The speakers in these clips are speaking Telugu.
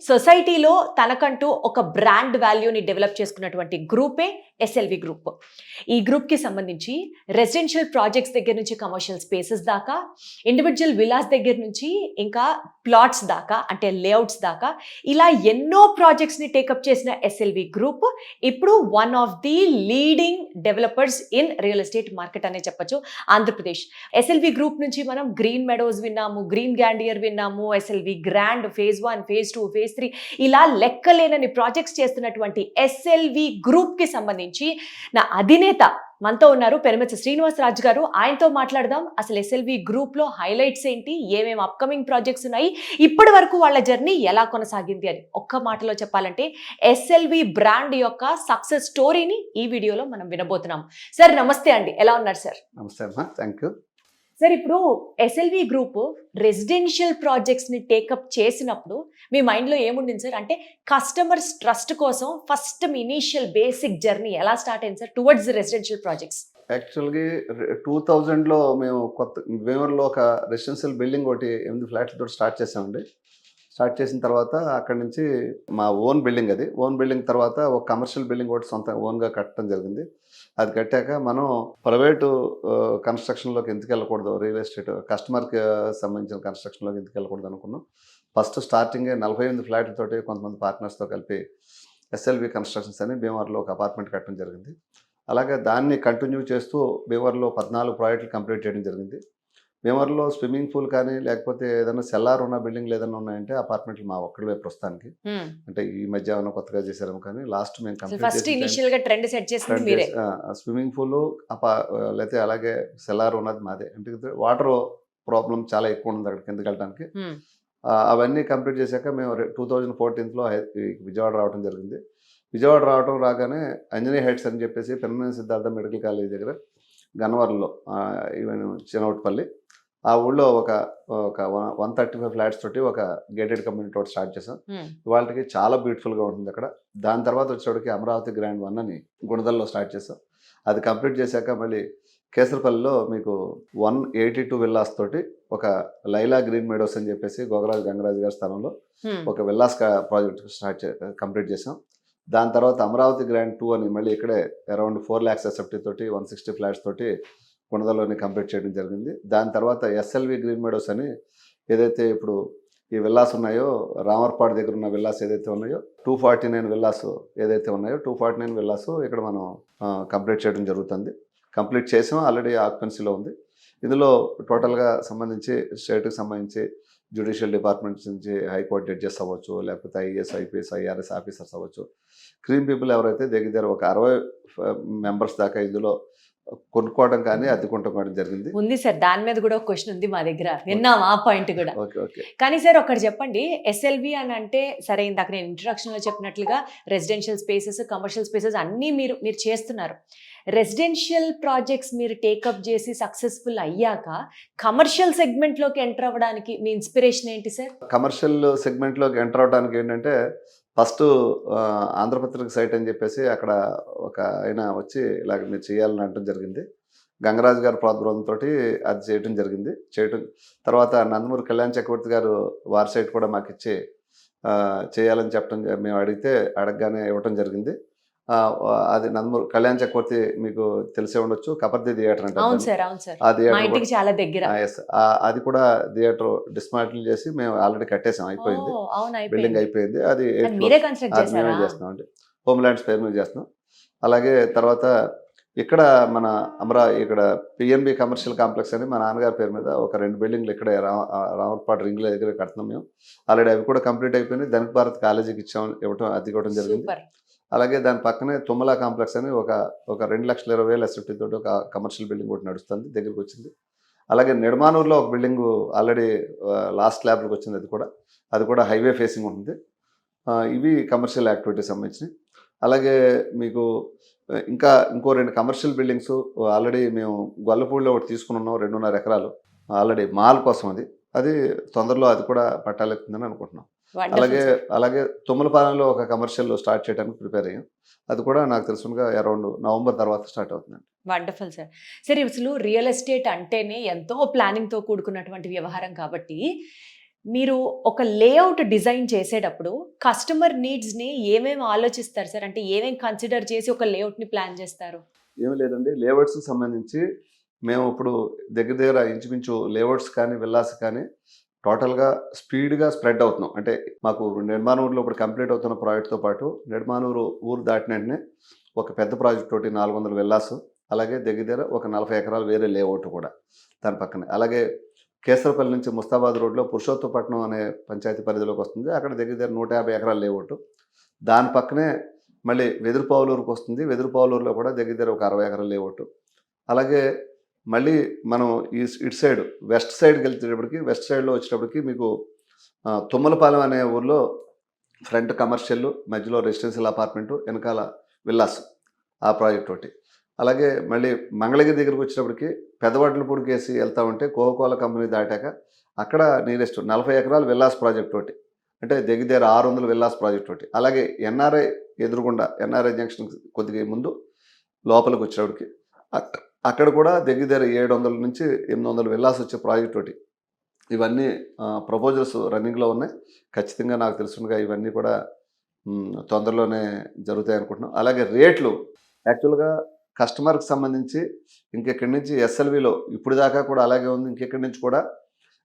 సొసైటీలో తనకంటూ ఒక బ్రాండ్ వాల్యూని డెవలప్ చేసుకున్నటువంటి గ్రూపే ఎస్ఎల్వి గ్రూప్. ఈ గ్రూప్కి సంబంధించి రెసిడెన్షియల్ ప్రాజెక్ట్స్ దగ్గర నుంచి కమర్షియల్ స్పేసెస్ దాకా, ఇండివిజువల్ విలాస్ దగ్గర నుంచి ఇంకా ప్లాట్స్ దాకా, అంటే లేఅవుట్స్ దాకా, ఇలా ఎన్నో ప్రాజెక్ట్స్ని టేకప్ చేసిన ఎస్ఎల్వి గ్రూప్ ఇప్పుడు one of the leading developers in real estate market అనే చెప్పొచ్చు ఆంధ్రప్రదేశ్. ఎస్ఎల్వి గ్రూప్ నుంచి మనం గ్రీన్ మెడోస్ విన్నాము, గ్రీన్ గ్యాండియర్ విన్నాము, SLV grand phase 1, phase 2, phase 3 ఇలా లెక్కలేనని ప్రాజెక్ట్స్ చేస్తున్నటువంటి ఎస్ఎల్వి గ్రూప్ కి సంబంధించి నా అధినేత మనతో ఉన్నారు, పెరుమెత్స శ్రీనివాస్ రాజు గారు. ఆయనతో మాట్లాడదాం. అసలు ఎస్ఎల్వి గ్రూప్ లో హైలైట్స్ ఏంటి, ఏమేమి అప్కమింగ్ ప్రాజెక్ట్స్ ఉన్నాయి, ఇప్పటి వరకు వాళ్ళ జర్నీ ఎలా కొనసాగింది అని ఒక్క మాటలో చెప్పాలంటే ఎస్ఎల్వి బ్రాండ్ యొక్క సక్సెస్ స్టోరీని ఈ వీడియోలో మనం వినబోతున్నాం. సార్ నమస్తే అండి, ఎలా ఉన్నారు సార్? నమస్తే అమ్మా, థ్యాంక్ యూ. సార్, ఇప్పుడు ఎస్ఎల్వి గ్రూప్ రెసిడెన్షియల్ ప్రాజెక్ట్స్ని టేకప్ చేసినప్పుడు మీ మైండ్లో ఏముండింది సార్? అంటే కస్టమర్స్ ట్రస్ట్ కోసం ఫస్ట్ మీ ఇనీషియల్ బేసిక్ జర్నీ ఎలా స్టార్ట్ అయింది సార్ టువర్డ్స్ రెసిడెన్షియల్ ప్రాజెక్ట్స్? యాక్చువల్గా 2000లో మేము వేమూరులో ఒక రెసిడెన్షియల్ బిల్డింగ్ ఒకటి 8 ఫ్లాట్లతో స్టార్ట్ చేసామండి. స్టార్ట్ చేసిన తర్వాత అక్కడి నుంచి మా ఓన్ బిల్డింగ్, అది ఓన్ బిల్డింగ్ తర్వాత ఒక కమర్షియల్ బిల్డింగ్ ఒకటి సొంత ఓన్గా కట్టడం జరిగింది. అది కట్టాక మనం ప్రైవేటు కన్స్ట్రక్షన్లోకి ఎందుకు వెళ్ళకూడదు, రియల్ ఎస్టేట్ కస్టమర్కి సంబంధించిన కన్స్ట్రక్షన్లోకి ఎందుకు వెళ్ళకూడదు అనుకున్నాం. ఫస్ట్ స్టార్టింగే 48 ఫ్లాట్లతోటి కొంతమంది పార్ట్నర్స్తో కలిపి ఎస్ఎల్వి కన్స్ట్రక్షన్స్ అని భీమవరంలో ఒక అపార్ట్మెంట్ కట్టడం జరిగింది. అలాగే దాన్ని కంటిన్యూ చేస్తూ భీమవరంలో 14 ప్రాజెక్టులు కంప్లీట్ చేయడం జరిగింది. భీమవరంలో స్విమ్మింగ్ పూల్ కానీ లేకపోతే ఏదైనా సెల్లార్ ఉన్న బిల్డింగ్లు ఏదైనా ఉన్నాయంటే అపార్ట్మెంట్లు మా ఒక్కడివే ప్రస్తుతానికి. అంటే ఈ మధ్య ఏమైనా కొత్తగా చేశారేమో కానీ లాస్ట్ మేము స్విమ్మింగ్ పూల్ లేకపోతే అలాగే సెల్లార్ ఉన్నది మాదే. అంటే వాటర్ ప్రాబ్లం చాలా ఎక్కువ ఉంది అక్కడికి ఎందుకు వెళ్ళడానికి. అవన్నీ కంప్లీట్ చేశాక మేము 2014లో విజయవాడ రావడం జరిగింది. విజయవాడ రాగానే అంజనీ హైట్స్ అని చెప్పేసి పెర్మనెంట్ సిద్ధార్థ మెడికల్ కాలేజ్ దగ్గర గన్నవరంలో ఈవెన్ చిన్నవటిపల్లి ఆ ఊళ్ళో ఒక 135 ఫ్లాట్స్ తోటి ఒక గేటెడ్ కమ్యూనిటీ ఒకటి స్టార్ట్ చేసాం. వాళ్ళకి చాలా బ్యూటిఫుల్గా ఉంటుంది అక్కడ. దాని తర్వాత వచ్చేటికి అమరావతి గ్రాండ్ 1 అని గుణదల్లో స్టార్ట్ చేసాం. అది కంప్లీట్ చేశాక మళ్ళీ కేసరపల్లిలో మీకు 182 విల్లాస్ తోటి ఒక లైలా గ్రీన్ మెడోస్ అని చెప్పేసి గోగరాజు గంగరాజు గారి స్థానంలో ఒక విల్లాస్ ప్రాజెక్ట్ కంప్లీట్ చేసాం. దాని తర్వాత అమరావతి గ్రాండ్ 2 అని మళ్ళీ ఇక్కడే అరౌండ్ 4 lakhs ఎస్ఎఫ్టీ తోటి 160 ఫ్లాట్స్ తోటి గుణదల్లోనే కంప్లీట్ చేయడం జరిగింది. దాని తర్వాత ఎస్ఎల్వి గ్రీన్ మెడోస్ అని ఏదైతే ఇప్పుడు ఈ విల్లాస్ ఉన్నాయో రామర్పాడు దగ్గర ఉన్న విల్లాస్ ఏదైతే ఉన్నాయో 249 విల్లాస్ ఏదైతే ఉన్నాయో 249 విల్లాస్ ఇక్కడ మనం కంప్లీట్ చేయడం జరుగుతుంది. కంప్లీట్ చేసాం, ఆల్రెడీ ఆక్యుపెన్సీలో ఉంది. ఇందులో టోటల్గా సంబంధించి స్టేట్కి సంబంధించి జ్యుడిషియల్ డిపార్ట్మెంట్స్ నుంచి హైకోర్టు జడ్జెస్ అవ్వచ్చు, లేకపోతే ఐఏఎస్, ఐపీఎస్, ఐఆర్ఎస్ ఆఫీసర్స్ అవ్వచ్చు, క్రీమ్ పీపుల్ ఎవరైతే దగ్గర ఒక 60 మెంబర్స్ దాకా ఇందులో కొనుక్కోవడం కానీ అద్దెకుంటుకోవడం జరిగింది. ఉంది సార్, దాని మీద కూడా ఒక క్వశ్చన్ ఉంది మా దగ్గర, విన్నాం ఆ పాయింట్ కూడా. ఓకే. కానీ సార్ ఒకటి చెప్పండి, ఎస్ఎల్వి అని అంటే సరే ఇందాక నేను ఇంట్రడక్షన్లో చెప్పినట్లుగా రెసిడెన్షియల్ స్పేసెస్, కమర్షియల్ స్పేసెస్ అన్నీ మీరు చేస్తున్నారు. రెసిడెన్షియల్ ప్రాజెక్ట్స్ మీరు టేకప్ చేసి సక్సెస్ఫుల్ అయ్యాక కమర్షియల్ సెగ్మెంట్లోకి ఎంటర్ అవ్వడానికి మీ ఇన్స్పిరేషన్ ఏంటి సార్? కమర్షియల్ సెగ్మెంట్లోకి ఎంటర్ అవ్వడానికి ఏంటంటే ఫస్ట్ ఆంధ్రపత్రిక సైట్ అని చెప్పేసి అక్కడ ఒక ఆయన వచ్చి ఇలాగ మీరు చేయాలని అనడం జరిగింది. గంగరాజు గారి ప్రోద్బలంతో అది చేయడం జరిగింది. తర్వాత నందమూరి కళ్యాణ్ చక్రవర్తి గారు వారి సైట్ కూడా మాకు ఇచ్చి చేయాలని చెప్పడం మేము అడగగానే ఇవ్వటం జరిగింది. అది నందమూరి కళ్యాణ్ చక్రవర్తి మీకు తెలిసే ఉండొచ్చు, కపర్ది థియేటర్ అంటే అది కూడా థియేటర్ డిస్మాంటిల్ చేసి మేము ఆల్రెడీ కట్టేసాం, అయిపోయింది, బిల్డింగ్ అయిపోయింది. అది మేమే చేస్తున్నాం అండి, హోమ్ ల్యాండ్స్ పేరు మీద చేస్తున్నాం. అలాగే తర్వాత ఇక్కడ మన ఇక్కడ పిఎన్బి కమర్షియల్ కాంప్లెక్స్ అని మా నాన్నగారి పేరు మీద ఒక 2 బిల్డింగ్లు ఇక్కడే రామర్పాడు రింగ్ల దగ్గర కడుతున్నాం మేము. ఆల్రెడీ అవి కూడా కంప్లీట్ అయిపోయింది. ధనిక భారత్ కాలేజీకి ఇవ్వడం జరిగింది. అలాగే దాని పక్కనే తుమ్మల కాంప్లెక్స్ అని ఒక 2,20,000 ఎస్ఎఫ్టీ తోటి ఒక కమర్షియల్ బిల్డింగ్ ఒకటి నడుస్తుంది, దగ్గరికి వచ్చింది. అలాగే నిడమానూరులో ఒక బిల్డింగ్ ఆల్రెడీ లాస్ట్ ల్యాబ్కి వచ్చింది, అది కూడా హైవే ఫేసింగ్ ఉంటుంది. ఇవి కమర్షియల్ యాక్టివిటీస్ సంబంధించినవి. అలాగే మీకు ఇంకో 2 కమర్షియల్ బిల్డింగ్స్ ఆల్రెడీ మేము గొల్లపూడిలో ఒకటి తీసుకుని ఉన్నాం, 2.5 ఎకరాలు ఆల్రెడీ మాల్ కోసం. అది తొందరలో అది కూడా పట్టాలెక్కుతుందని అనుకుంటున్నాం. అలాగే తుమ్మలపాలెంలో ఒక కమర్షియల్ స్టార్ట్ చేయడానికి ప్రిపేర్ అయ్యాం. అది కూడా నాకు తెలుసుగా అరౌండ్ నవంబర్ తర్వాత స్టార్ట్ అవుతుందండి. Wonderful sir. అసలు రియల్ ఎస్టేట్ అంటేనే ఎంతో ప్లానింగ్తో కూడుకున్నటువంటి వ్యవహారం కాబట్టి మీరు ఒక లేఅవుట్ డిజైన్ చేసేటప్పుడు కస్టమర్ నీడ్స్ని ఏమేమి ఆలోచిస్తారు సార్? అంటే ఏమేమి కన్సిడర్ చేసి ఒక లేఅవుట్ని ప్లాన్ చేస్తారు? ఏమీ లేదండి, లేఅవుట్స్కి సంబంధించి మేము ఇప్పుడు దగ్గర దగ్గర ఇంచుమించు లేఅవుట్స్ కానీ విల్లాస్ కానీ టోటల్గా స్పీడ్గా స్ప్రెడ్ అవుతున్నాం. అంటే మాకు నిర్మాణూరులో ఇప్పుడు కంప్లీట్ అవుతున్న ప్రాజెక్ట్తో పాటు నిర్మాణూరు ఊరు దాటిన వెంటనే ఒక పెద్ద ప్రాజెక్ట్ తోటి 400 విల్లాస్, అలాగే దగ్గర దగ్గర ఒక 40 ఎకరాలు వేరే లేఅవుట్ కూడా దాని పక్కనే. అలాగే కేసరపల్లి నుంచి ముస్తాబాద్ రోడ్లో పురుషోత్తపట్నం అనే పంచాయతీ పరిధిలోకి వస్తుంది, అక్కడ దగ్గర దగ్గర 150 ఎకరాల లేఅవుట్. దాని పక్కనే మళ్ళీ వెదురుపావులూరుకు వస్తుంది, వెదురుపావులూరులో కూడా దగ్గర దగ్గర ఒక 60 ఎకరాల లేఅవుట్. అలాగే మళ్ళీ మనం ఇటు సైడ్ వెస్ట్ సైడ్కి వెళ్తేటప్పటికి వెస్ట్ సైడ్లో వచ్చేటప్పటికి మీకు తుమ్మలపాలెం అనే ఊర్లో ఫ్రంట్ కమర్షియల్, మధ్యలో రెసిడెన్షియల్ అపార్ట్మెంటు, వెనకాల విల్లాస్, ఆ ప్రాజెక్ట్ ఒకటి. అలాగే మళ్ళీ మంగళగిరి దగ్గరికి వచ్చేటప్పటికి పెదవడ్లపూడి కేసి వెళ్తా ఉంటే కోకోకోలా కంపెనీ దాటాక అక్కడ నియరెస్ట్ 40 ఎకరాలు విల్లాస్ ప్రాజెక్ట్ ఒకటి, అంటే దగ్గర దగ్గర 600 విల్లాస్ ప్రాజెక్ట్ ఒకటి. అలాగే ఎన్ఆర్ఐ ఎదురుగుండా, ఎన్ఆర్ఐ జంక్షన్ కొద్దిగా ముందు లోపలికి వచ్చేటప్పటికి అక్కడ కూడా దగ్గర దగ్గర 700 నుంచి 800 విల్లాస్ వచ్చే ప్రాజెక్ట్ ఒకటి. ఇవన్నీ ప్రపోజల్స్ రన్నింగ్లో ఉన్నాయి. ఖచ్చితంగా నాకు తెలుసుగా ఇవన్నీ కూడా తొందరలోనే జరుగుతాయి అనుకుంటున్నాం. అలాగే రేట్లు యాక్చువల్గా కస్టమర్కి సంబంధించి ఇంకెక్కడి నుంచి ఎస్ఎల్విలో ఇప్పుడు దాకా కూడా అలాగే ఉంది, ఇంకెక్కడి నుంచి కూడా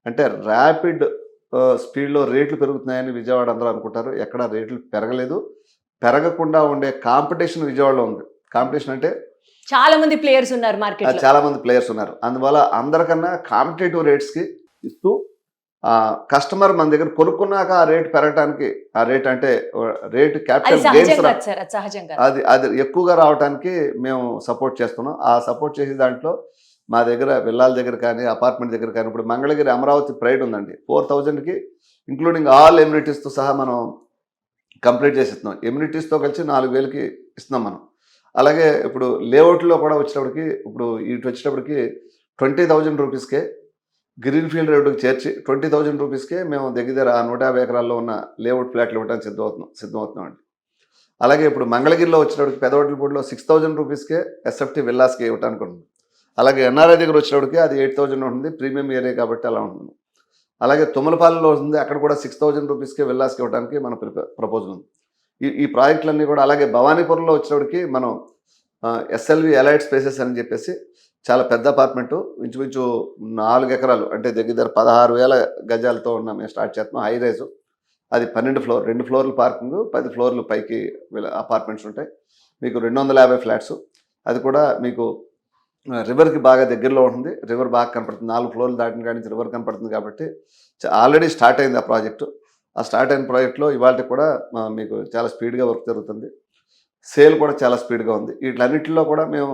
అంటే ర్యాపిడ్ స్పీడ్లో రేట్లు పెరుగుతున్నాయని విజయవాడ అందరూ అనుకుంటారు. ఎక్కడ రేట్లు పెరగలేదు, పెరగకుండా ఉండే కాంపిటీషన్ విజయవాడలో ఉంది. కాంపిటీషన్ అంటే చాలా మంది ప్లేయర్స్ ఉన్నారు మార్కెట్, చాలా మంది ప్లేయర్స్ ఉన్నారు. అందువల్ల అందరికన్నా కాంపిటేటివ్ రేట్స్కి ఇస్తూ కస్టమర్ మన దగ్గర కొనుక్కున్నాక ఆ రేట్ పెరగడానికి, ఆ రేట్ అంటే రేట్ క్యాపిటల్ గెయిన్స్ అది ఎక్కువగా రావడానికి మేము సపోర్ట్ చేస్తున్నాం. ఆ సపోర్ట్ చేసే దాంట్లో మా దగ్గర విల్లాల దగ్గర కానీ అపార్ట్మెంట్ దగ్గర కానీ ఇప్పుడు మంగళగిరి అమరావతి ప్రైడ్ ఉందండి, 4000కి ఇంక్లూడింగ్ ఆల్ ఎమ్యూనిటీస్తో సహా మనం కంప్లీట్ చేసి ఇస్తున్నాం. ఎమ్యూనిటీస్తో కలిసి 4000కి ఇస్తున్నాం మనం. అలాగే ఇప్పుడు లేఅవుట్లో కూడా వచ్చేటప్పటికి ఇప్పుడు ఇటు వచ్చేటప్పటికి 20,000 రూపీస్కే గ్రీన్ ఫీల్డ్ రోడ్డుకి చేర్చి 20,000 రూపీస్కే మేము దగ్గర దగ్గర 150 ఎకరాల్లో ఉన్న లేఅవుట్ ఫ్లాట్లు ఇవ్వడానికి సిద్ధమవుతున్నామండి. అలాగే ఇప్పుడు మంగళగిరిలో వచ్చేటప్పటికి పెదవడ్లపూడిలో 6,000 రూపీస్కే ఎస్ఎఫ్టీ విల్లాస్కి ఇవ్వడానికి ఉంటుంది. అలాగే ఎన్ఆర్ఐ దగ్గర వచ్చేటప్పటికి అది 8,000 ఉంటుంది, ప్రీమియం ఏరియా కాబట్టి అలా ఉంటుంది. అలాగే తుమ్మలపాలెంలో ఉంటుంది, అక్కడ కూడా 6,000 రూపీస్కే విల్లాస్కి ఇవ్వడానికి మన ప్రపోజల్ ఉంది. ఈ ప్రాజెక్టులన్నీ కూడా. అలాగే భవానీపురంలో వచ్చేటప్పటికి మనం ఎస్ఎల్వి ఎలైట్ స్పేసెస్ అని చెప్పేసి చాలా పెద్ద అపార్ట్మెంటు, ఇంచుమించు 4 ఎకరాలు, అంటే దగ్గర దగ్గర 16,000 గజాలతో ఉన్న మేము స్టార్ట్ చేస్తున్నాం. హై రైజు, అది 12 ఫ్లోర్, 2 ఫ్లోర్లు పార్కింగ్, 10 ఫ్లోర్లు పైకి అపార్ట్మెంట్స్ ఉంటాయి. మీకు 250 ఫ్లాట్స్. అది కూడా మీకు రివర్కి బాగా దగ్గరలో ఉంటుంది, రివర్ బాగా కనపడుతుంది. 4 ఫ్లోర్లు దాటిన కాడి నుంచి రివర్ కనపడుతుంది కాబట్టి ఆల్రెడీ స్టార్ట్ అయింది ఆ ప్రాజెక్టు. ఆ స్టార్ట్ అయిన ప్రాజెక్ట్లో ఇవాళ కూడా మీకు చాలా స్పీడ్గా వర్క్ జరుగుతుంది. సేల్ కూడా చాలా స్పీడ్గా ఉంది. వీటిలన్నింటిలో కూడా మేము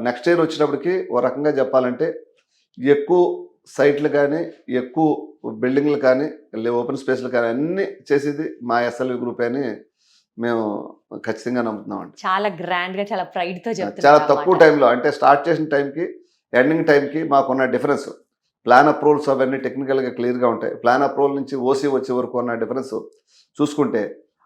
నెక్స్ట్ ఇయర్ వచ్చేటప్పటికి ఓ రకంగా చెప్పాలంటే ఎక్కువ సైట్లు కానీ, ఎక్కువ బిల్డింగ్లు కానీ, ఓపెన్ స్పేస్లు కానీ అన్నీ చేసేది మా ఎస్ఎల్వి గ్రూప్ అని మేము ఖచ్చితంగా నమ్ముతున్నామండి. చాలా గ్రాండ్గా, చాలా ప్రైడ్తో చెప్తున్నారు. చాలా తక్కువ టైంలో, అంటే స్టార్ట్ చేసిన టైంకి ఎండింగ్ టైంకి మాకున్న డిఫరెన్స్, ప్లాన్ అప్రూవల్స్ అవన్నీ టెక్నికల్గా క్లియర్గా ఉంటాయి. ప్లాన్ అప్రూవల్ నుంచి ఓసీ వచ్చే వరకు ఉన్న డిఫరెన్స్ చూసుకుంటే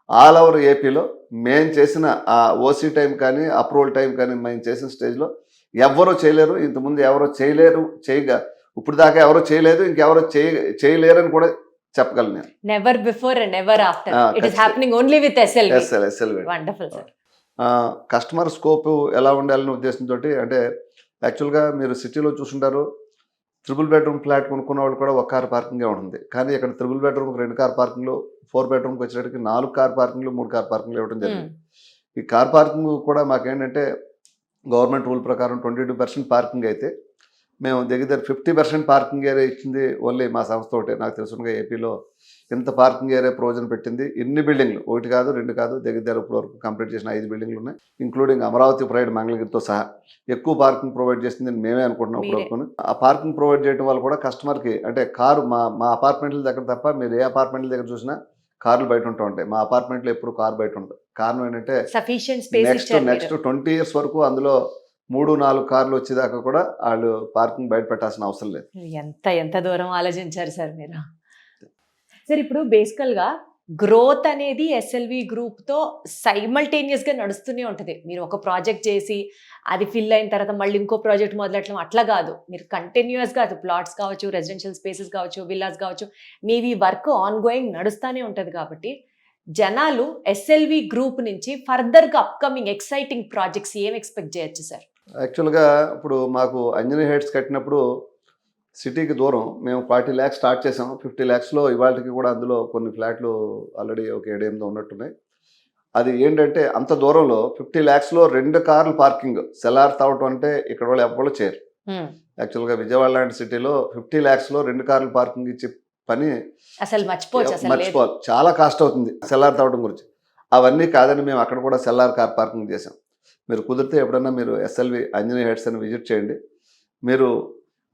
ఆల్ ఓవర్ ఏపీలో మేము చేసిన ఆ ఓసీ టైం కానీ అప్రూవల్ టైం కానీ మేము చేసిన స్టేజ్లో ఎవరో చేయలేరు, ఇంతకుముందు ఎవరో చేయలేరు, ఇప్పుడు దాకా ఎవరో చేయలేదు, ఇంకెవరో చేయలేరు అని కూడా చెప్పగలను నేను. Never before and never after, it is happening only with SLV. Wonderful sir. Customer scope ఎలా ఉండాలనే ఉద్దేశంతో, అంటే యాక్చువల్గా మీరు సిటీలో చూసుంటారు, 3 బెడ్రూమ్ ఫ్లాట్ కొనుక్కున్న వాళ్ళు కూడా 1 కార్ పార్కింగే ఉంటుంది. కానీ ఇక్కడ 3 బెడ్రూమ్కి 2 కార్ పార్కింగ్లు, 4 బెడ్రూమ్కి వచ్చేటప్పటికి 4 కార్ పార్కింగ్లు, 3 కార్ పార్కింగ్లు ఇవ్వడం జరిగింది. ఈ కార్ పార్కింగ్ కూడా మాకేంటంటే గవర్నమెంట్ రూల్ ప్రకారం 22% పార్కింగ్ అయితే మేము దగ్గర 50% పార్కింగ్ ఏరియా ఇచ్చింది ఓన్లీ మా సంస్థ ఒకటే. నాకు తెలుసుగా ఏపీలో ఇంత పార్కింగ్ ఏరియా ప్రొవిజన్ పెట్టింది. ఎన్ని బిల్డింగ్లు, 1 కాదు 2 కాదు, దగ్గర ఇప్పుడు వరకు కంప్లీట్ చేసిన 5 బిల్డింగ్లు ఉన్నాయి, ఇంక్లూడింగ్ అమరావతి ప్రైడ్ మంగళగిరితో సహా. ఎక్కువ పార్కింగ్ ప్రొవైడ్ చేసింది మేమే అనుకుంటున్నాం ఇప్పుడు. ఆ పార్కింగ్ ప్రొవైడ్ చేయడం వల్ల కూడా కస్టమర్కి, అంటే కారు మా అపార్ట్మెంట్ల దగ్గర తప్ప మీరు ఏ అపార్ట్మెంట్ల దగ్గర చూసినా కార్లు బయట ఉంటూ ఉంటాయి. మా అపార్ట్మెంట్లో ఎప్పుడు కారు బయట ఉంటుంది. కారణం ఏంటంటే నెక్స్ట్ 20 years వరకు అందులో 3-4 కార్లు వచ్చేదాకా కూడా వాళ్ళు పార్కింగ్ బయట పెట్టాల్సిన అవసరం లేదు. ఎంత దూరం ఆలోచించారు సార్ మీరు. సార్ ఇప్పుడు బేసికల్గా గ్రోత్ అనేది ఎస్ఎల్వి గ్రూప్తో సైమల్టేనియస్గా నడుస్తూనే ఉంటుంది. మీరు ఒక ప్రాజెక్ట్ చేసి అది ఫిల్ అయిన తర్వాత మళ్ళీ ఇంకో ప్రాజెక్ట్ మొదలెట్టడం అట్లా కాదు. మీరు కంటిన్యూస్గా అది ప్లాట్స్ కావచ్చు, రెసిడెన్షియల్ స్పేసెస్ కావచ్చు, విల్లాస్ కావచ్చు, మీది వర్క్ ఆన్ గోయింగ్ నడుస్తూనే ఉంటుంది. కాబట్టి జనాలు ఎస్ఎల్వి గ్రూప్ నుంచి ఫర్దర్గా అప్కమింగ్ ఎక్సైటింగ్ ప్రాజెక్ట్స్ ఏం ఎక్స్పెక్ట్ చేయొచ్చు సార్? యాక్చువల్గా ఇప్పుడు మాకు అంజనీ హైట్స్ కట్టినప్పుడు సిటీకి దూరం మేము 40 lakhs స్టార్ట్ చేసాం. 50 lakhsలో ఇవాళకి కూడా అందులో కొన్ని ఫ్లాట్లు ఆల్రెడీ ఒక 7-8 ఉన్నట్టున్నాయి. అది ఏంటంటే అంత దూరంలో 50 lakhsలో 2 కార్లు పార్కింగ్ సెలార్ తావటం అంటే ఇక్కడ వాళ్ళు ఎవ్వరు చేయరు. యాక్చువల్గా విజయవాడ లాంటి సిటీలో 50 lakhsలో 2 కార్లు పార్కింగ్ ఇచ్చే పని అసలు మర్చిపోవాలి. చాలా కాస్ట్ అవుతుంది సెల్లార్ తావడం గురించి. అవన్నీ కాదని మేము అక్కడ కూడా సెల్లార్ కార్ పార్కింగ్ చేసాం. మీరు కుదిరితే ఎప్పుడన్నా మీరు ఎస్ఎల్వి అంజనీ హైట్స్ అని విజిట్ చేయండి.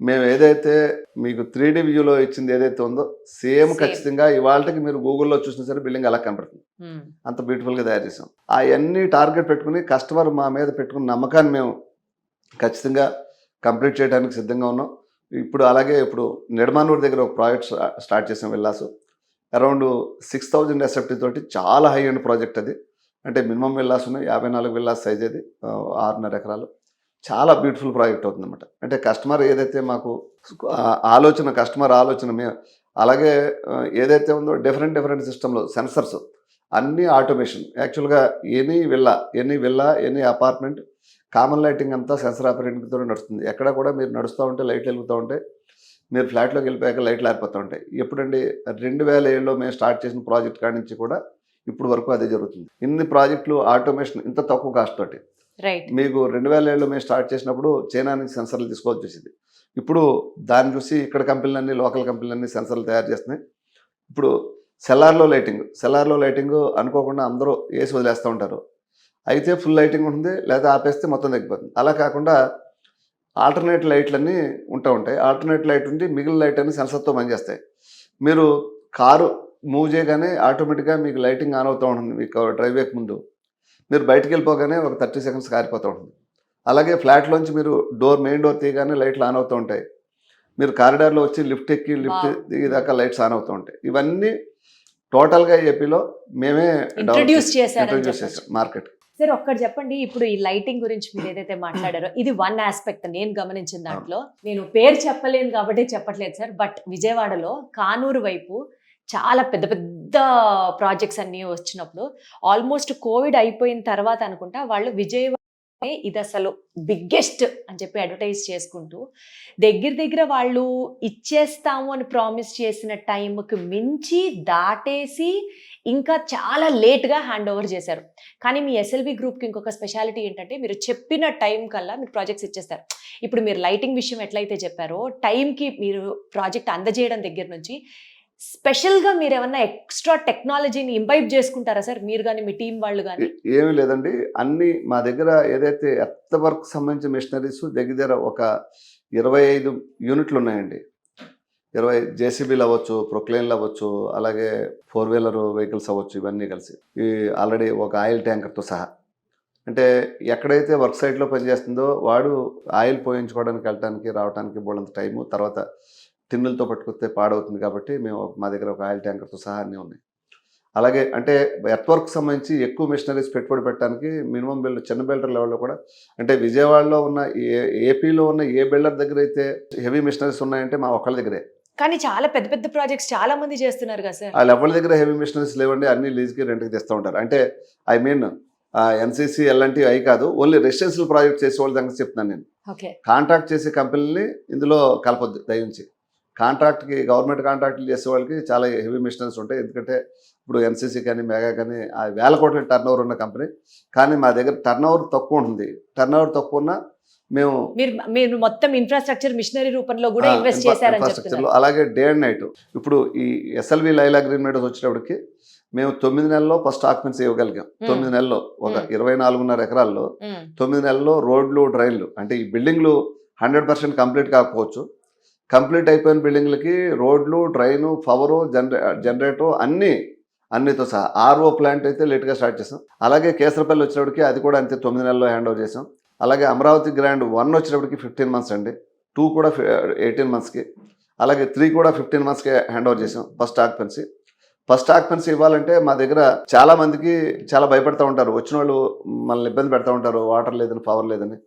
మేము ఏదైతే మీకు 3D వ్యూలో ఇచ్చింది ఏదైతే ఉందో సేమ్ ఖచ్చితంగా ఇవాళకి మీరు గూగుల్లో చూసినా సరే బిల్డింగ్ అలా కనపడుతుంది. అంత బ్యూటిఫుల్గా తయారు చేసాం. అవన్నీ టార్గెట్ పెట్టుకుని కస్టమర్ మా మీద పెట్టుకున్న నమ్మకాన్ని మేము ఖచ్చితంగా కంప్లీట్ చేయడానికి సిద్ధంగా ఉన్నాం. ఇప్పుడు నిడమానూరు దగ్గర ఒక ప్రాజెక్ట్ స్టార్ట్ చేసాం విల్లాసు. అరౌండ్ 6,000 SFT తోటి చాలా హై ఎండ్ ప్రాజెక్ట్ అది. అంటే మినిమం విల్లాస్ ఉన్నాయి, 54 విల్లాస్ సైజ్ అది, 6.5 ఎకరాలు. చాలా బ్యూటిఫుల్ ప్రాజెక్ట్ అవుతుంది అనమాట. అంటే కస్టమర్ ఏదైతే మాకు కస్టమర్ ఆలోచన మేము అలాగే ఏదైతే ఉందో డిఫరెంట్ సిస్టంలో సెన్సర్స్ అన్నీ ఆటోమేషన్. యాక్చువల్గా any villa any apartment common lighting అంతా సెన్సర్ ఆపరేటింగ్తో నడుస్తుంది. ఎక్కడ కూడా మీరు నడుస్తూ ఉంటే లైట్లు వెలుగుతూ ఉంటాయి, మీరు ఫ్లాట్లోకి వెళ్ళిపోయాక లైట్లు ఆరిపోతూ ఉంటాయి. ఎప్పుడండి 2007లో మేము స్టార్ట్ చేసిన ప్రాజెక్ట్ కాడి నుంచి కూడా ఇప్పుడు వరకు అదే జరుగుతుంది. ఇన్ని ప్రాజెక్టులు ఆటోమేషన్ ఇంత తక్కువ కాస్ట్ తోటి. మీకు 2007లో మేము స్టార్ట్ చేసినప్పుడు చైనా నుంచి సెన్సర్లు తీసుకోవాల్సి వచ్చింది. ఇప్పుడు దాన్ని చూసి ఇక్కడ కంపెనీలన్నీ లోకల్ కంపెనీలన్నీ సెన్సర్లు తయారు చేస్తున్నాయి. ఇప్పుడు సెల్లార్లో లైటింగ్ అనుకోకుండా అందరూ వేసి వదిలేస్తూ ఉంటారు. అయితే ఫుల్ లైటింగ్ ఉంటుంది, లేదా ఆపేస్తే మొత్తం తగ్గిపోతుంది. అలా కాకుండా ఆల్టర్నేట్ లైట్లన్నీ ఉంటాయి. ఆల్టర్నేట్ లైట్ ఉండి మిగిలిన లైట్ అన్ని సెన్సర్తో పనిచేస్తాయి. మీరు కారు మూవ్ చేయగానే ఆటోమేటిక్గా మీకు లైటింగ్ ఆన్ అవుతూ ఉంటుంది. మీకు డ్రైవేకి ముందు మీరు బయటికి వెళ్ళిపోగానే ఒక 30 seconds కారిపోతూ ఉంటుంది. అలాగే ఫ్లాట్లోంచి మీరు మెయిన్ డోర్ తీయగానే లైట్లు ఆన్ అవుతూ ఉంటాయి. మీరు కారిడార్లో వచ్చి లిఫ్ట్ దిగేదాకా లైట్స్ ఆన్ అవుతూ ఉంటాయి. ఇవన్నీ టోటల్గా ఏపీలో మేమే ఇంట్రడ్యూస్ చేసాం మార్కెట్. సార్ ఒక్కటి చెప్పండి, ఇప్పుడు ఈ లైటింగ్ గురించి మీరు ఏదైతే మాట్లాడారో ఇది వన్ ఆస్పెక్ట్ నేను గమనించిన దాంట్లో. నేను పేరు చెప్పలేను కాబట్టి చెప్పట్లేదు సార్, బట్ విజయవాడలో కానూరు వైపు చాలా పెద్ద పెద్ద ప్రాజెక్ట్స్ అన్నీ వచ్చినప్పుడు ఆల్మోస్ట్ కోవిడ్ అయిపోయిన తర్వాత అనుకుంటా వాళ్ళు విజయవాడ ఇది అసలు బిగ్గెస్ట్ అని చెప్పి అడ్వర్టైజ్ చేసుకుంటూ దగ్గర వాళ్ళు ఇచ్చేస్తాము అని ప్రామిస్ చేసిన టైంకి మించి దాటేసి ఇంకా చాలా లేట్గా హ్యాండ్ ఓవర్ చేశారు. కానీ మీ ఎస్ఎల్వి గ్రూప్కి ఇంకొక స్పెషాలిటీ ఏంటంటే మీరు చెప్పిన టైం కల్లా మీరు ప్రాజెక్ట్స్ ఇచ్చేస్తారు. ఇప్పుడు మీరు లైటింగ్ విషయం ఎట్లయితే చెప్పారో టైంకి మీరు ప్రాజెక్ట్ అందజేయడం దగ్గర నుంచి స్పెషల్గా మీరు ఏమన్నా ఎక్స్ట్రా టెక్నాలజీని ఇంబైబ్ చేసుకుంటారా సార్, మీరు కానీ మీ టీం వాళ్ళు కానీ? ఏమీ లేదండి, అన్ని మా దగ్గర ఏదైతే ఎర్త్ వర్క్ సంబంధించిన మిషనరీస్ దగ్గర ఒక 25 యూనిట్లు ఉన్నాయండి. 20 జేసీబీలు అవ్వచ్చు, ప్రొక్లైన్లు అవ్వచ్చు, అలాగే 4-wheeler వెహికల్స్ అవ్వచ్చు, ఇవన్నీ కలిసి ఆల్రెడీ ఒక ఆయిల్ ట్యాంకర్తో సహా. అంటే ఎక్కడైతే వర్క్ సైట్లో పనిచేస్తుందో వాడు ఆయిల్ పోయించుకోవడానికి వెళ్ళడానికి రావడానికి బోళ్ళంత టైము, తర్వాత టిన్నులతో పట్టుకొస్తే పాడవుతుంది. కాబట్టి మా దగ్గర ఒక ఆయిల్ ట్యాంకర్తో సహా అన్నీ ఉన్నాయి. అలాగే అంటే ఎర్త్ వర్క్ సంబంధించి ఎక్కువ మిషనరీస్ పెట్టుబడి పెట్టడానికి మినిమం చిన్న బిల్డర్ లెవెల్లో కూడా, అంటే విజయవాడలో ఉన్న ఏపీలో ఉన్న ఏ బిల్డర్ దగ్గర అయితే హెవీ మిషనరీస్ ఉన్నాయంటే మా ఒక్కళ్ళ దగ్గరే. కానీ చాలా పెద్ద పెద్ద ప్రాజెక్ట్స్ చాలా మంది చేస్తున్నారు కదా సార్. వాళ్ళు ఎవరి దగ్గర హెవీ మిషనరీస్ లేవండి, అన్ని లీజ్కి రెంట్కి తెస్తూ ఉంటారు. అంటే ఐ మీన్ ఎన్సీసీ ఎలాంటివి అవి కాదు, ఓన్లీ రెసిడెన్షియల్ ప్రాజెక్ట్ చేసే వాళ్ళ దగ్గర చెప్తున్నాను నేను. కాంట్రాక్ట్ చేసే కంపెనీని ఇందులో కలపొద్దు దయించి. గవర్నమెంట్ కాంట్రాక్ట్లు చేసే వాళ్ళకి చాలా హెవీ మిషనరీస్ ఉంటాయి. ఎందుకంటే ఇప్పుడు ఎన్సీసీ కానీ మెగా కానీ 1000 కోట్ల టర్న్ ఓవర్ ఉన్న కంపెనీ, కానీ మా దగ్గర టర్న్ ఓవర్ తక్కువ ఉంటుంది. టర్న్ ఓవర్ తక్కువ ఉన్నా మీరు మొత్తం ఇన్ఫ్రాస్ట్రక్చర్ మిషనరీ రూపంలో కూడా ఇన్వెస్ట్ చేశారని చెప్తున్నారు. అలాగే డే అండ్ నైట్. ఇప్పుడు ఈ ఎస్ఎల్వి లైలా గ్రీన్ మీడియాస్ వచ్చేటప్పటికి మేము 9 నెలల్లో ఫస్ట్ ఆక్యుపెన్సీ ఇవ్వగలిగాం. 9 నెలల్లో ఒక 24.5 ఎకరాల్లో 9 నెలల్లో రోడ్లు, డ్రైన్లు, అంటే ఈ బిల్డింగ్లు 100% కంప్లీట్ కాకపోవచ్చు. కంప్లీట్ అయిపోయిన బిల్డింగ్లకి రోడ్లు, డ్రైను, పవరు, జనరేటర్ అన్నితో సహా. ఆర్ఓ ప్లాంట్ అయితే లేట్గా స్టార్ట్ చేసాం. అలాగే కేసరపల్లి వచ్చేటప్పటికి అది కూడా అంతే 9 నెలల్లో హ్యాండ్ ఓవర్ చేసాం. అలాగే అమరావతి గ్రాండ్ 1 వచ్చేటప్పటికి 15 months అండి, 2 కూడా 18 monthsకి, అలాగే 3 కూడా 15 monthsకి హ్యాండ్ ఓవర్ చేసాం ఫస్ట్ ఆక్యుపెన్సీ. ఫస్ట్ ఆక్యుపెన్సీ ఇవ్వాలంటే మా దగ్గర చాలా మందికి చాలా భయపడుతూ ఉంటారు, వచ్చిన వాళ్ళు మనల్ని ఇబ్బంది పెడతా ఉంటారు, వాటర్ లేదని పవర్ లేదని.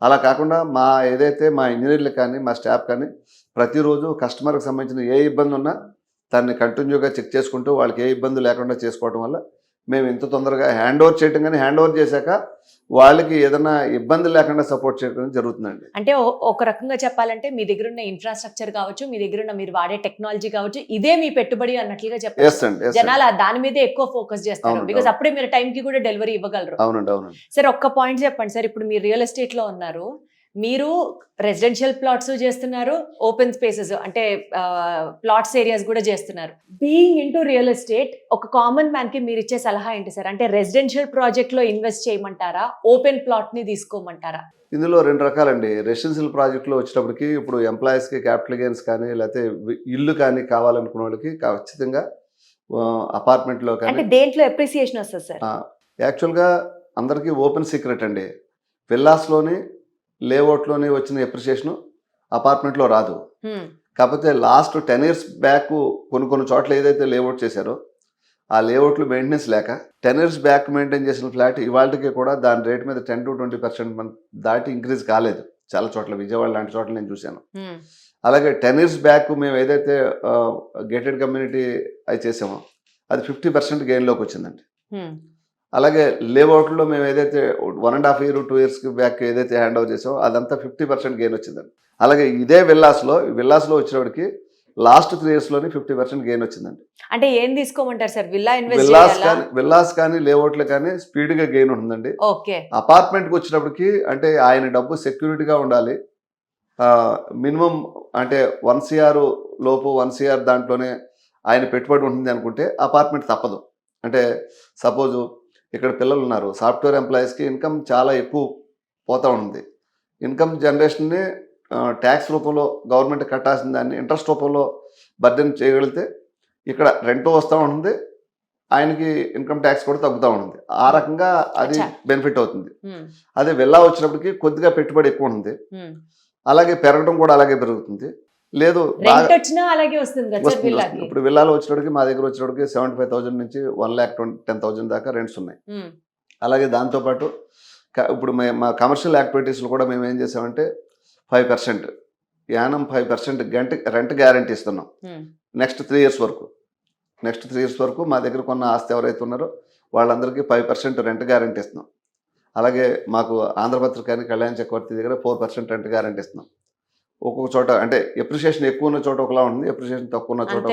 అలా కాకుండా మా ఏదైతే మా ఇంజనీర్లకు కానీ మా స్టాఫ్ కానీ ప్రతిరోజు కస్టమర్కి సంబంధించిన ఏ ఇబ్బంది ఉన్నా దాన్ని కంటిన్యూగా చెక్ చేసుకుంటూ వాళ్ళకి ఏ ఇబ్బంది లేకుండా చేసుకోవడం వల్ల మేము ఇంత తొందరగా హ్యాండ్ ఓవర్ చేయటం, కానీ హ్యాండ్ ఓవర్ చేశాక వాళ్ళకి ఏదైనా ఇబ్బంది లేకుండా సపోర్ట్ చేయడం జరుగుతుందండి. అంటే ఒక రకంగా చెప్పాలంటే మీ దగ్గర ఉన్న ఇన్ఫ్రాస్ట్రక్చర్ కావచ్చు, మీ దగ్గర ఉన్న మీరు వాడే టెక్నాలజీ కావచ్చు, ఇదే మీ పెట్టుబడి అన్నట్లుగా చెప్పారు. జనాలు దాని మీదే ఎక్కువ ఫోకస్ చేస్తారు, బికాస్ అప్పుడే మీరు టైం కి కూడా డెలివరీ ఇవ్వగలరు. అవునండి, అవునండి. సార్ ఒక్క పాయింట్ చెప్పండి సార్, ఇప్పుడు మీరు రియల్ ఎస్టేట్ లో ఉన్నారు, మీరు రెసిడెన్షియల్ ప్లాట్స్ చేస్తున్నారు, ఓపెన్ స్పేసెస్ అంటే ప్లాట్స్ ఏరియాస్ కూడా చేస్తున్నారు. బీయింగ్ ఇంటూ రియల్ ఎస్టేట్ ఒక కామన్ మ్యాన్ కి మీరు ఇచ్చే సలహా ఏంటి సార్? అంటే రెసిడెన్షియల్ ప్రాజెక్ట్ లో ఇన్వెస్ట్ చేయమంటారా, ఓపెన్ ప్లాట్ ని తీసుకోమంటారా? ఇందులో రెండు రకాలండి. రెసిడెన్షియల్ ప్రాజెక్టులో వచ్చేటప్పటికి ఇప్పుడు ఎంప్లాయీస్కి క్యాపిటల్ గెయిన్స్ కానీ లేకపోతే ఇల్లు కానీ కావాలనుకున్న వాళ్ళకి ఖచ్చితంగా అపార్ట్మెంట్లో కానీ. అంటే దేంట్లో అప్రిసియేషన్ వస్తుంది సార్? యాక్చువల్గా అందరికీ ఓపెన్ సీక్రెట్ అండి, విల్లాస్లోని లేఅవుట్లోని వచ్చిన ఎప్రిసియేషన్ అపార్ట్మెంట్లో రాదు. కాకపోతే లాస్ట్ 10 years బ్యాక్ కొన్ని చోట్ల ఏదైతే లేఅవుట్ చేశారో ఆ లేఅవుట్లు మెయింటెనెన్స్ లేక 10 years బ్యాక్ మెయింటైన్ చేసిన ఫ్లాట్ ఇవాళకి కూడా దాని రేట్ మీద 10 to 20% దాటి ఇంక్రీజ్ కాలేదు. చాలా చోట్ల, విజయవాడ లాంటి చోట్ల నేను చూశాను. అలాగే 10 years బ్యాక్ మేము ఏదైతే గేటెడ్ కమ్యూనిటీ అది చేసామో అది 50% గెయిన్లోకి వచ్చిందండి. అలాగే లేఅవుట్లో మేము ఏదైతే 1.5 year 2 years బ్యాక్ ఏదైతే హ్యాండ్ ఓవర్ చేసామో అదంతా 50% గెయిన్ వచ్చిందండి. అలాగే ఇదే విల్లాస్లో వచ్చినప్పటికి లాస్ట్ 3 yearsలోని 50% గెయిన్ వచ్చిందండి. అంటే ఏం తీసుకోమంటారు సార్? విల్లాస్ కానీ లేఅవుట్లు కానీ స్పీడ్గా గెయిన్ ఉంటుందండి. అపార్ట్మెంట్కి వచ్చినప్పటికి అంటే ఆయన డబ్బు సెక్యూరిటీగా ఉండాలి. మినిమం అంటే 1 CR లోపు 1 CR దాంట్లోనే ఆయన పెట్టుబడి ఉంటుంది అనుకుంటే అపార్ట్మెంట్ తప్పదు. అంటే సపోజు ఇక్కడ పిల్లలు ఉన్నారు, సాఫ్ట్వేర్ ఎంప్లాయీస్కి ఇన్కమ్ చాలా ఎక్కువ పోతూ ఉంటుంది. ఇన్కమ్ జనరేషన్ని ట్యాక్స్ రూపంలో గవర్నమెంట్ కట్టాల్సిన దాన్ని ఇంట్రెస్ట్ రూపంలో బర్డెన్ చేయగలిగితే ఇక్కడ రెంట్ వస్తూ ఉంటుంది, ఆయనకి ఇన్కమ్ ట్యాక్స్ కూడా తగ్గుతూ ఉంటుంది. ఆ రకంగా అది బెనిఫిట్ అవుతుంది. అదే విల్లా వచ్చినప్పటికి కొద్దిగా పెట్టుబడి ఎక్కువ ఉంటుంది, అలాగే పెరగడం కూడా అలాగే పెరుగుతుంది. లేదు అలాగే వస్తుంది. ఇప్పుడు విల్లాలో వచ్చినప్పటికి మా దగ్గర వచ్చినప్పటికి 75,000 నుంచి 1,10,000 దాకా రెంట్స్ ఉన్నాయి. అలాగే దాంతోపాటు ఇప్పుడు మా కమర్షియల్ యాక్టివిటీస్లో కూడా మేము ఏం చేసామంటే 5% యానం 5% రెంట్ గ్యారంటీ ఇస్తున్నాం నెక్స్ట్ 3 years వరకు. నెక్స్ట్ 3 years వరకు మా దగ్గర కొన్న ఆస్తి ఎవరైతే ఉన్నారో వాళ్ళందరికీ 5% రెంట్ గ్యారంటీ ఇస్తున్నాం. అలాగే మాకు ఆంధ్రపత్రిక కానీ కళ్యాణ్ చక్రవర్తి దగ్గర 4% రెంట్ గ్యారంటీ ఇస్తున్నాం. ఒక్కొక్క చోట అంటే ఎప్రిషియేషన్ ఎక్కువ ఉన్న చోట ఒకలా ఉంటుంది, ఎప్రిషియేషన్ తక్కువ ఉన్న చోట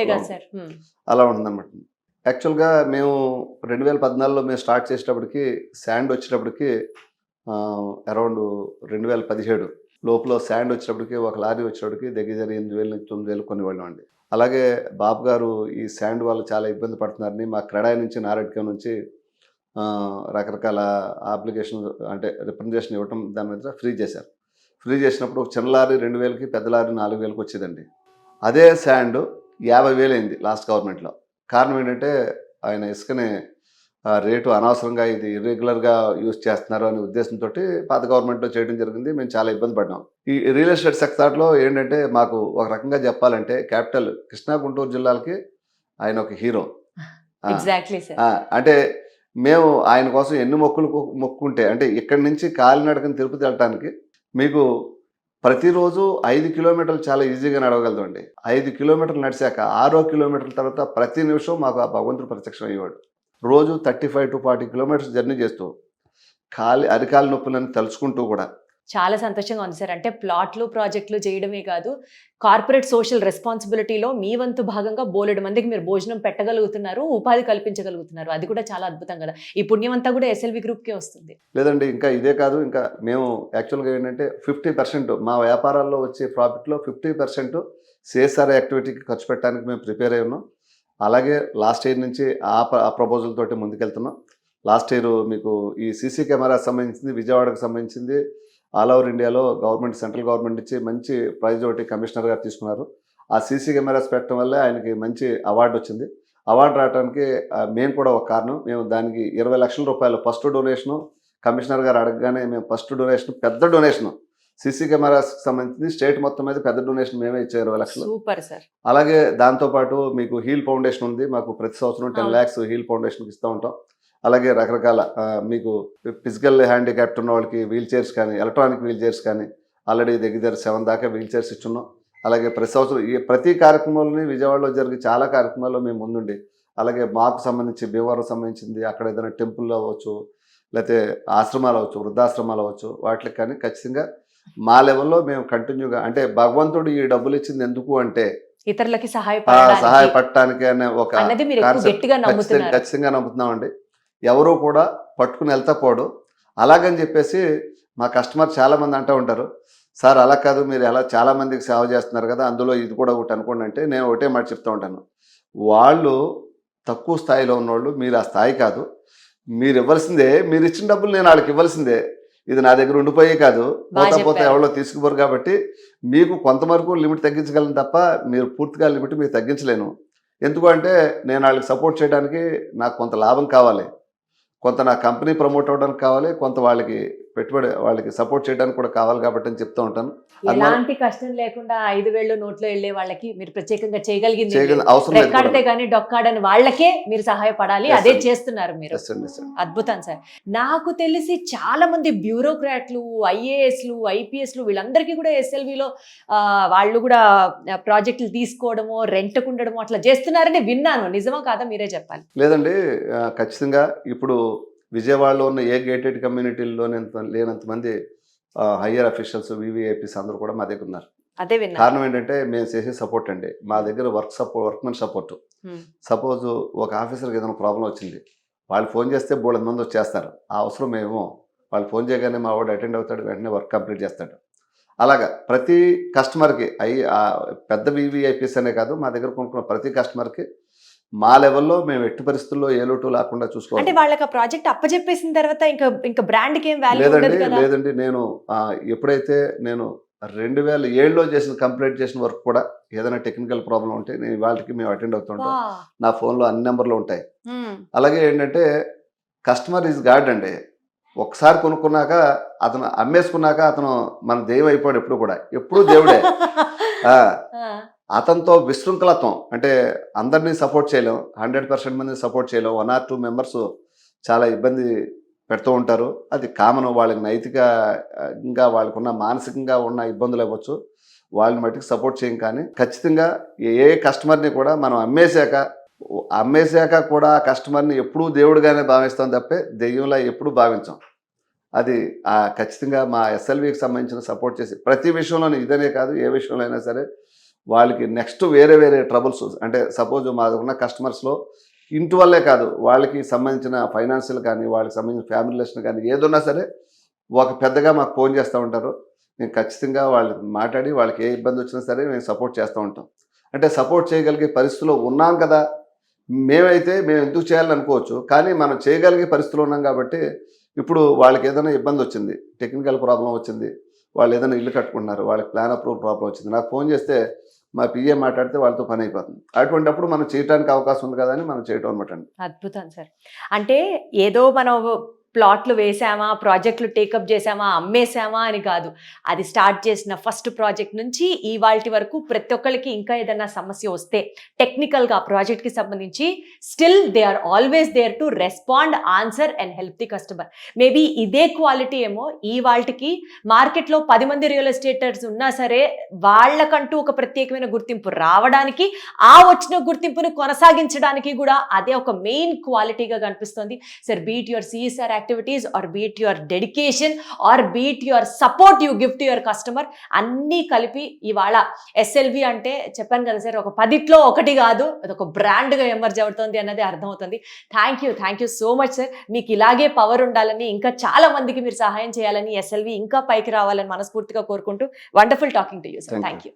అలా ఉంటుంది అనమాట. యాక్చువల్గా మేము 2014లో మేము స్టార్ట్ చేసేటప్పటికి శాండ్ వచ్చేటప్పటికి అరౌండ్ 2017 లోపల శాండ్ వచ్చేటప్పటికి ఒక లారీ వచ్చేటప్పటికి దగ్గర 8,000 నుంచి 9,000 కొనేవాళ్ళం అండి. అలాగే బాబు గారు ఈ శాండ్ వాళ్ళు చాలా ఇబ్బంది పడుతున్నారని మా క్రెడాయి నుంచి నారాయణఖేడ్ నుంచి రకరకాల అప్లికేషన్ అంటే రిప్రజెంటేషన్ ఇవ్వటం దాని మీద ఫ్రీ చేశారు. ఫ్రీ చేసినప్పుడు ఒక చిన్న లారీ 2,000కి, పెద్ద లారీ 4,000కి వచ్చేదండి. అదే శాండ్ 50,000 అయింది లాస్ట్ గవర్నమెంట్లో. కారణం ఏంటంటే ఆయన ఇసుకని రేటు అనవసరంగా ఇది ఇర్రెగ్యులర్గా యూజ్ చేస్తున్నారు అనే ఉద్దేశంతో పాత గవర్నమెంట్లో చేయడం జరిగింది. మేము చాలా ఇబ్బంది పడ్డాం. ఈ రియల్ ఎస్టేట్ సెక్టార్లో ఏంటంటే మాకు ఒక రకంగా చెప్పాలంటే క్యాపిటల్ కృష్ణా గుంటూరు జిల్లాలకి ఆయన ఒక హీరో. అంటే మేము ఆయన కోసం ఎన్ని మొక్కుంటే అంటే ఇక్కడి నుంచి కాలినడకని తిరుపతి వెళ్ళటానికి మీకు ప్రతిరోజు 5 kilometers చాలా ఈజీగా నడవగలదండి. 5 kilometers నడిచాక 6వ kilometer తర్వాత ప్రతి నిమిషం మాకు ఆ భగవంతుడు ప్రత్యక్షం అయ్యేవాడు. రోజు 35 to 40 kilometers జర్నీ చేస్తూ అరికాల నొప్పులని తలుచుకుంటూ కూడా చాలా సంతోషంగా ఉంది సార్. అంటే ప్లాట్లు ప్రాజెక్టులు చేయడమే కాదు, కార్పొరేట్ సోషల్ రెస్పాన్సిబిలిటీలో మీ వంతు భాగంగా బోలెడు మందికి మీరు భోజనం పెట్టగలుగుతున్నారు, ఉపాధి కల్పించగలుగుతున్నారు. అది కూడా చాలా అద్భుతం కదా. ఈ పుణ్యం అంతా కూడా ఎస్ఎల్వి గ్రూప్కే వస్తుంది. లేదండి, ఇంకా ఇదే కాదు, ఇంకా మేము యాక్చువల్గా ఏంటంటే 50% మా వ్యాపారాల్లో వచ్చే ప్రాఫిట్లో 50% సిఎస్ఆర్ యాక్టివిటీకి ఖర్చు పెట్టడానికి మేము ప్రిపేర్ అయి ఉన్నాం. అలాగే లాస్ట్ ఇయర్ నుంచి ఆ ప్రపోజల్ తోటి ముందుకెళ్తున్నాం. లాస్ట్ ఇయర్ మీకు ఈ సీసీ కెమెరాకి సంబంధించింది, విజయవాడకు సంబంధించింది ఆల్ ఓవర్ ఇండియాలో గవర్నమెంట్, సెంట్రల్ గవర్నమెంట్ నుంచి మంచి ప్రైజ్ ఒకటి కమిషనర్ గారు తీసుకున్నారు. ఆ సీసీ కెమెరాస్ పెట్టడం వల్లే ఆయనకి మంచి అవార్డు వచ్చింది. అవార్డు రావడానికి మేము కూడా ఒక కారణం. మేము దానికి 20 లక్షల రూపాయలు ఫస్ట్ డొనేషను కమిషనర్ గారు అడగగానే మేము ఫస్ట్ డొనేషన్, పెద్ద డొనేషను సీసీ కెమెరాస్ సంబంధించి స్టేట్ మొత్తం మీద పెద్ద డొనేషన్ మేమే ఇచ్చే 20 లక్షలు. Super sir. అలాగే దాంతోపాటు మీకు హీల్ ఫౌండేషన్ ఉంది, మాకు ప్రతి సంవత్సరం 10 అవును. lakhs హీల్ ఫౌండేషన్కి ఇస్తూ ఉంటాం. అలాగే రకరకాల మీకు ఫిజికల్ హ్యాండిక్యాప్ట్ ఉన్న వాళ్ళకి వీల్ చైర్స్ కానీ, ఎలక్ట్రానిక్ వీల్ చైర్స్ కానీ ఆల్రెడీ దగ్గర 7 దాకా వీల్ చైర్స్ ఇచ్చున్నాం. అలాగే ప్రతి సంవత్సరం ప్రతి కార్యక్రమాలని విజయవాడలో జరిగే చాలా కార్యక్రమాల్లో మేము ముందుండి, అలాగే మాకు సంబంధించి భీమవరం సంబంధించింది అక్కడ ఏదైనా టెంపుల్ అవ్వచ్చు, లేకపోతే ఆశ్రమాలు అవ్వచ్చు, వృద్ధాశ్రమాలు అవ్వచ్చు, వాటికి కానీ ఖచ్చితంగా మా లెవెల్లో మేము కంటిన్యూగా, అంటే భగవంతుడు ఈ డబ్బులు ఇచ్చింది ఎందుకు అంటే ఇతరులకి సహాయపడటానికి అనే ఒక అన్నది మీరు ఎక్కువ గట్టిగా నమ్ముతున్నారు. ఖచ్చితంగా నమ్ముతున్నామండి. ఎవరు కూడా పట్టుకుని వెళ్తా పోడు. అలాగని చెప్పేసి మా కస్టమర్ చాలా మంది అంటూ ఉంటారు, సార్ అలా కాదు, మీరు ఎలా చాలా మందికి సేవ చేస్తున్నారు కదా, అందులో ఇది కూడా ఒకటి అనుకోండి అంటే నేను ఒకటే మాట చెప్తూ ఉంటాను, వాళ్ళు తక్కువ స్థాయిలో ఉన్నవాళ్ళు, మీరు ఆ స్థాయి కాదు, మీరు ఇవ్వాల్సిందే, మీరు ఇచ్చిన డబ్బులు నేను వాళ్ళకి ఇవ్వాల్సిందే, ఇది నా దగ్గర ఉండిపోయే కాదు, పోతే ఎవరో తీసుకుపోరు. కాబట్టి మీకు కొంతవరకు లిమిట్ తగ్గించగలను తప్ప మీరు పూర్తిగా లిమిట్ మీకు తగ్గించలేను. ఎందుకు అంటే నేను వాళ్ళకి సపోర్ట్ చేయడానికి నాకు కొంత లాభం కావాలి, కొంత నా కంపెనీ ప్రమోట్ అవ్వడానికి కావాలి, కొంత వాళ్ళకి పెట్టుబడి వాళ్ళకి సపోర్ట్ చేయడానికి కూడా కావాలి కాబట్టి అని చెప్తూ ఉంటాను. ఎలాంటి కష్టం లేకుండా 5,000 నోట్లో వెళ్ళే వాళ్ళకి మీరు ప్రత్యేకంగా చేయగలిగింది అవసరం లేదు. రెక్కాడితే గానీ డొక్కాడని వాళ్ళకే మీరు సహాయపడాలి, అదే చేస్తున్నారు మీరు. అద్భుతం సార్. నాకు తెలిసి చాలా మంది బ్యూరోక్రాట్లు, ఐఏఎస్లు, ఐపీఎస్లు వీళ్ళందరికీ కూడా ఎస్ఎల్విలో వాళ్ళు కూడా ప్రాజెక్టులు తీసుకోవడమో, రెంట్కు ఉండడమో అట్లా చేస్తున్నారని విన్నాను. నిజమా కాదా మీరే చెప్పాలి. లేదండి, ఖచ్చితంగా ఇప్పుడు విజయవాడలో ఉన్న ఏ గేటెడ్ కమ్యూనిటీల్లో లేనంత మంది హయ్యర్ అఫీషియల్స్, వివిఐపీస్ అందరూ కూడా మా దగ్గర ఉన్నారు. అదే విన్నా. కారణం ఏంటంటే మేము చేసే సపోర్ట్ అండి. మా దగ్గర వర్క్మెన్ సపోర్ట్. సపోజ్ ఒక ఆఫీసర్కి ఏదైనా ప్రాబ్లం వచ్చింది, వాళ్ళు ఫోన్ చేస్తే 3 మంది వచ్చేస్తారు. ఆ అవసరం ఏమో వాళ్ళు ఫోన్ చేయగానే మా వాడు అటెండ్ అవుతాడు, వెంటనే వర్క్ కంప్లీట్ చేస్తాడు. అలాగా ప్రతి కస్టమర్కి పెద్ద వివిఐపీస్ అనే కాదు, మా దగ్గర కొనుక్కున్న ప్రతి కస్టమర్కి మా లెవెల్లో మేము ఎట్టి పరిస్థితుల్లో ఏ లోటు లేకుండా చూసుకోవాలి. అంటే వాళ్ళకి ఆ ప్రాజెక్ట్ అప్పచెప్పేసిన తర్వాత ఇంకా బ్రాండ్కి ఏం వాల్యూ ఉండదు కదా. లేదండి, నేను ఎప్పుడైతే నేను 2007లో కంప్లీట్ చేసిన వర్క్ కూడా ఏదైనా టెక్నికల్ ప్రాబ్లం ఉంటే నేను వాళ్ళకి మేము అటెండ్ అవుతుంటాం. నా ఫోన్లో అన్ని నెంబర్లు ఉంటాయి. అలాగే ఏంటంటే కస్టమర్ ఈజ్ గాడ్ అండి. ఒకసారి కొనుక్కున్నాక అతను అమ్మేసుకున్నాక అతను మన దైవం అయిపోయాడు. ఎప్పుడు దేవుడే. అతనితో విశృంఖలత్వం, అంటే అందరినీ సపోర్ట్ చేయలేం, 100% మందిని సపోర్ట్ చేయలేం. 1 or 2 members చాలా ఇబ్బంది పెడుతూ ఉంటారు. అది కామన్. వాళ్ళకి నైతికంగా వాళ్ళకున్న మానసికంగా ఉన్న ఇబ్బందులు అవ్వచ్చు, వాళ్ళని మట్టికి సపోర్ట్ చేయం. కానీ ఖచ్చితంగా ఏ కస్టమర్ని కూడా మనం అమ్మేశాక కూడా ఆ కస్టమర్ని ఎప్పుడూ దేవుడిగానే భావిస్తాం తప్పే దెయ్యంలా ఎప్పుడూ భావించాం. అది ఖచ్చితంగా మా ఎస్ఎల్వికి సంబంధించిన సపోర్ట్ చేసి ప్రతి విషయంలోనూ, ఇదనే కాదు ఏ విషయంలో అయినా సరే వాళ్ళకి నెక్స్ట్ వేరే ట్రబుల్స్, అంటే సపోజ్ మా ఉన్న కస్టమర్స్లో ఇంటి వల్లే కాదు, వాళ్ళకి సంబంధించిన ఫైనాన్షియల్ కానీ, వాళ్ళకి సంబంధించిన ఫ్యామిలీ రిలేషన్ కానీ ఏదున్నా సరే ఒక పెద్దగా మాకు ఫోన్ చేస్తూ ఉంటారు. నేను ఖచ్చితంగా వాళ్ళకి మాట్లాడి వాళ్ళకి ఏ ఇబ్బంది వచ్చినా సరే మేము సపోర్ట్ చేస్తూ ఉంటాం. అంటే సపోర్ట్ చేయగలిగే పరిస్థితిలో ఉన్నాం కదా. మేము ఎందుకు చేయాలని అనుకోవచ్చు, కానీ మనం చేయగలిగే పరిస్థితిలో ఉన్నాం కాబట్టి ఇప్పుడు వాళ్ళకి ఏదైనా ఇబ్బంది వచ్చింది, టెక్నికల్ ప్రాబ్లం వచ్చింది, వాళ్ళు ఏదైనా ఇల్లు కట్టుకుంటున్నారు, వాళ్ళకి ప్లాన్ అప్రూవల్ ప్రాబ్లం వచ్చింది, నాకు ఫోన్ చేస్తే మా పిఏ మాట్లాడితే వాళ్ళతో పని అయిపోతుంది. అటువంటిప్పుడు మనం చేయడానికి అవకాశం ఉంది కదా అని మనం చేయటం అనమాట. అద్భుతం సార్. అంటే ఏదో మనం ప్లాట్లు వేసామా, ప్రాజెక్టులు టేకప్ చేసామా, అమ్మేసామా అని కాదు, అది స్టార్ట్ చేసిన ఫస్ట్ ప్రాజెక్ట్ నుంచి ఇవాల్టి వరకు ప్రతి ఒక్కరికి ఇంకా ఏదైనా సమస్య వస్తే టెక్నికల్గా ఆ ప్రాజెక్ట్కి సంబంధించి still they are always there to respond, answer and help the customer. Maybe ఇదే క్వాలిటీ ఏమో ఇవాల్టికి మార్కెట్లో 10 మంది రియల్ ఎస్టేటర్స్ ఉన్నా సరే వాళ్ళకంటూ ఒక ప్రత్యేకమైన గుర్తింపు రావడానికి, ఆ వచ్చిన గుర్తింపుని కొనసాగించడానికి కూడా అదే ఒక మెయిన్ క్వాలిటీగా కనిపిస్తుంది. Sir, beat your CSR activities or be it your dedication or be it your support you give to your customer, అన్నీ కలిపి ఇవాళ ఎస్ఎల్వి అంటే చెప్పాను కదా సార్, ఒక 10లో 1 కాదు, అదొక బ్రాండ్గా ఎమర్జ్ అవుతుంది అన్నది అర్థమవుతుంది. Thank you so much sir. మీకు ఇలాగే పవర్ ఉండాలని, ఇంకా చాలా మందికి మీరు సహాయం చేయాలని, ఎస్ఎల్వి ఇంకా పైకి రావాలని మనస్ఫూర్తిగా కోరుకుంటూ wonderful talking to you sir. Thank you.